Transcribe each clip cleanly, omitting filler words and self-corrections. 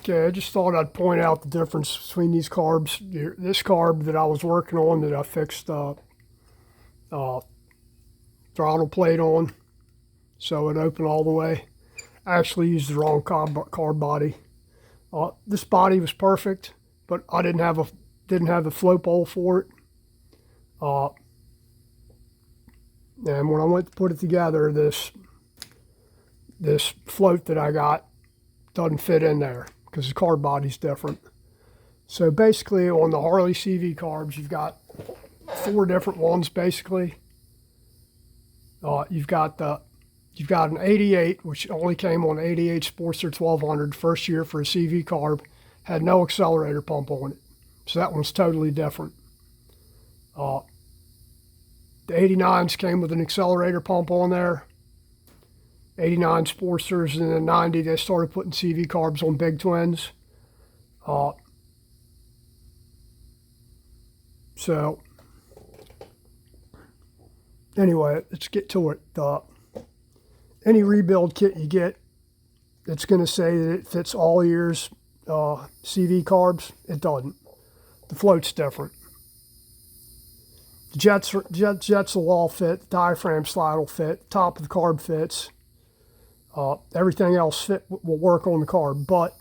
Okay, I just thought I'd point out the difference between these carbs. This carb that I was working on that I fixed throttle plate on so it opened all the way. I actually used the wrong carb body. This body was perfect, but I didn't have the float bowl for it. And when I went to put it together, this float that I got doesn't fit in there because the carb body's different. So basically on the Harley CV carbs, you've got 4 different ones basically. You've got an 88, which only came on 88 Sportster 1200, first year for a CV carb, had no accelerator pump on it. So that one's totally different. The 89s came with an accelerator pump on there. 89 Sportsters, and then 90, they started putting CV carbs on big twins. So anyway, let's get to it. Any rebuild kit you get, it's going to say that it fits all years CV carbs. It doesn't. The float's different. The jets will all fit. The diaphragm slide will fit. The top of the carb fits. Everything else will work on the carb. But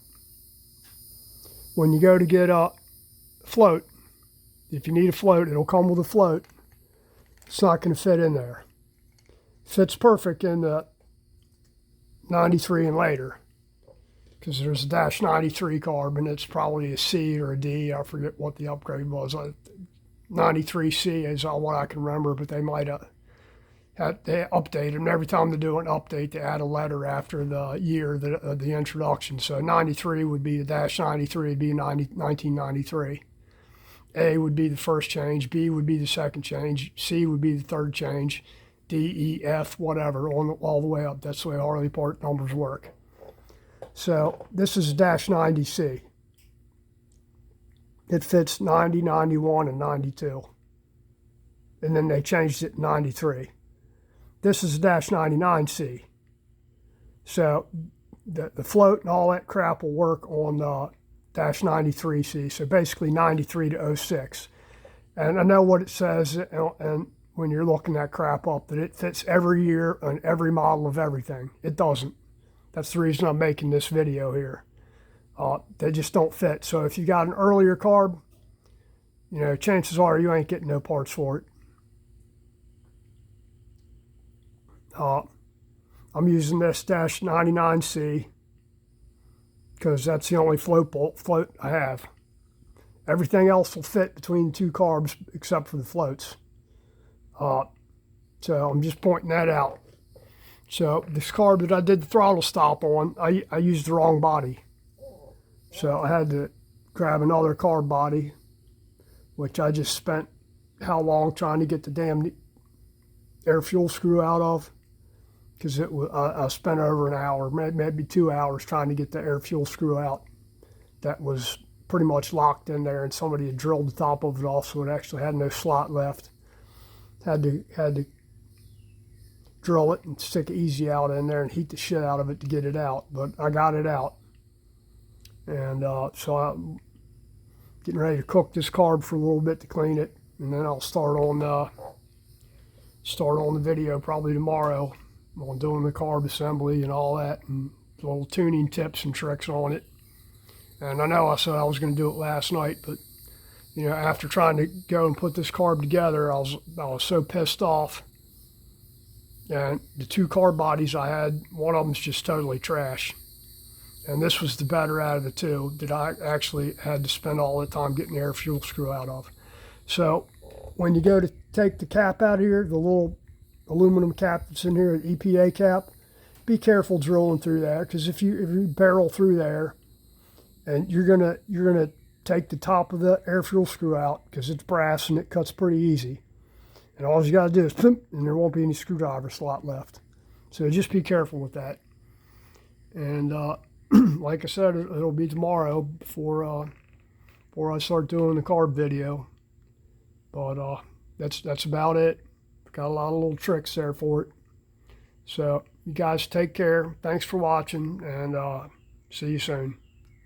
when you go to get a float, if you need a float, it'll come with a float. It's not going to fit in there. Fits perfect in the 93 and later, because there's a dash 93 carb and it's probably a C or a D. I forget what the upgrade was. 93C is what I can remember, but they might have they update them. Every time they do an update, they add a letter after the year of the introduction. So 93 would be the dash 93, would be 1993. A would be the first change, B would be the second change, C would be the third change, D, E, F, whatever, all the way up. That's the way Harley part numbers work. So this is dash 90C. It fits 90, 91, and 92. And then they changed it to 93. This is dash 99C. So the float and all that crap will work on the dash 93C. So basically 93 to 06. And I know what it says, and when you're looking that crap up, that it fits every year and every model of everything. It doesn't. That's the reason I'm making this video here. They just don't fit. So if you got an earlier carb, you know, chances are you ain't getting no parts for it. I'm using this dash 99C because that's the only float I have. Everything else will fit between the 2 carbs except for the floats. So I'm just pointing that out. So this carb that I did the throttle stop on, I used the wrong body. So I had to grab another carb body, which I just spent how long trying to get the damn air fuel screw out of, because I spent over an hour, maybe 2 hours trying to get the air fuel screw out. That was pretty much locked in there, and somebody had drilled the top of it off, so it actually had no slot left. Had to drill it and stick it easy out in there and heat the shit out of it to get it out, but I got it out. And so I'm getting ready to cook this carb for a little bit to clean it, and then I'll start on the video probably tomorrow on doing the carb assembly and all that, and little tuning tips and tricks on it. And I know I said I was going to do it last night, but you know, after trying to go and put this carb together, I was so pissed off. And the 2 carb bodies I had, one of them's just totally trash. And this was the better out of the 2 that I actually had to spend all the time getting the air fuel screw out of. So when you go to take the cap out of here, the little aluminum cap that's in here, the EPA cap, be careful drilling through there, because if you barrel through there, and you're gonna take the top of the air fuel screw out, because it's brass and it cuts pretty easy. And all you got to do is pump, and there won't be any screwdriver slot left. So just be careful with that. And like I said, it'll be tomorrow before I start doing the carb video. But that's about it. Got a lot of little tricks there for it. So you guys take care. Thanks for watching, and see you soon.